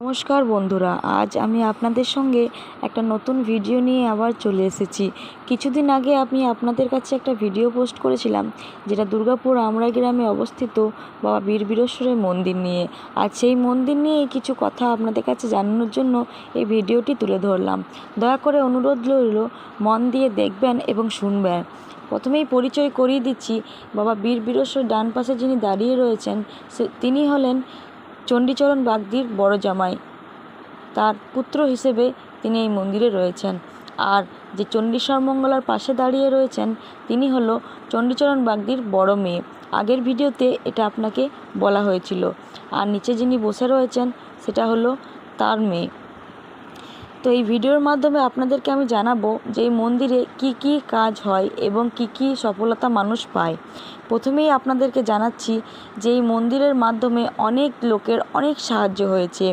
নমস্কার বন্ধুরা, আজ আমি আপনাদের সঙ্গে একটা নতুন ভিডিও নিয়ে আবার চলে এসেছি। কিছুদিন আগে আমি আপনাদের কাছে একটা ভিডিও পোস্ট করেছিলাম, যেটা দুর্গাপুর আমরাই গ্রামে অবস্থিত বাবা বীরবীরেশ্বরের মন্দির নিয়ে। আর সেই মন্দির নিয়ে কিছু কথা আপনাদের কাছে জানানোর জন্য এই ভিডিওটি তুলে ধরলাম। দয়া করে অনুরোধ রইল, মন দিয়ে দেখবেন এবং শুনবেন। প্রথমেই পরিচয় করিয়ে দিচ্ছি, বাবা বীরবীরেশ্বর ডান পাশে যিনি দাঁড়িয়ে রয়েছেন তিনি হলেন চণ্ডীচরণ বাগদির বড় জামাই। তার পুত্র হিসেবে তিনি এই মন্দিরে রয়েছেন। আর যে চণ্ডী সর্বমঙ্গলার পাশে দাঁড়িয়ে রয়েছেন তিনি হলো চণ্ডীচরণ বাগদির বড় মেয়ে। আগের ভিডিওতে এটা আপনাকে বলা হয়েছিল। আর নিচে যিনি বসে রয়েছেন সেটা হলো তার মেয়ে। তো এই ভিডিওর মাধ্যমে আপনাদেরকে আমি জানাবো যে এই মন্দিরে কি কি কাজ হয় এবং কি কি সফলতা মানুষ পায়। প্রথমেই আপনাদেরকে জানাচ্ছি যে এই মন্দিরের মাধ্যমে অনেক লোকের অনেক সাহায্য হয়েছে।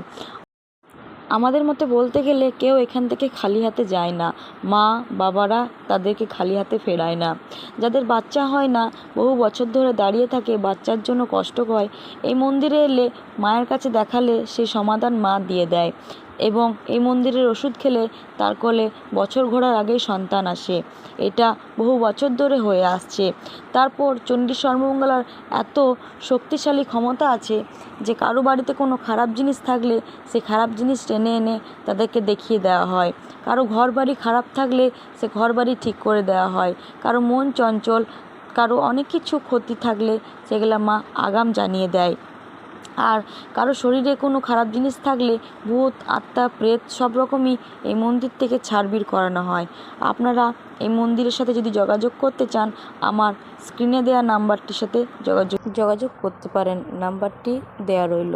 আমাদের মতে বলতে গেলে কেউ এখান থেকে খালি হাতে যায় না। মা বাবারা তাদেরকে খালি হাতে ফেরায় না। যাদের বাচ্চা হয় না, বহু বছর ধরে দাঁড়িয়ে থাকে, বাচ্চার জন্য কষ্ট হয়, এই মন্দিরে এলে মায়ের কাছে দেখালে সেই সমাধান মা দিয়ে দেয়। এবং এই মন্দিরের ওষুধ খেলে তার কোলে বছর ঘোরার আগেই সন্তান আসে। এটা বহু বছর ধরে হয়ে আসছে। তারপর চণ্ডী সর্বমঙ্গলার এত শক্তিশালী ক্ষমতা আছে যে কারো বাড়িতে কোনো খারাপ জিনিস থাকলে সে খারাপ জিনিস টেনে এনে তাদেরকে দেখিয়ে দেওয়া হয়। কারো ঘর বাড়ি খারাপ থাকলে সে ঘর বাড়ি ঠিক করে দেওয়া হয়। কারো মন চঞ্চল, কারো অনেক কিছু ক্ষতি থাকলে সেগুলো মা আগাম জানিয়ে দেয়। আর কারো শরীরে কোনো খারাপ জিনিস থাকলে ভূত আত্মা প্রেত সব রকমই এই মন্দির থেকে ছাড়বিড় করানো হয়। আপনারা এই মন্দিরের সাথে যদি যোগাযোগ করতে চান, আমার স্ক্রিনে দেওয়া নাম্বারটির সাথে যোগাযোগ করতে পারেন। নাম্বারটি দেওয়া রইল।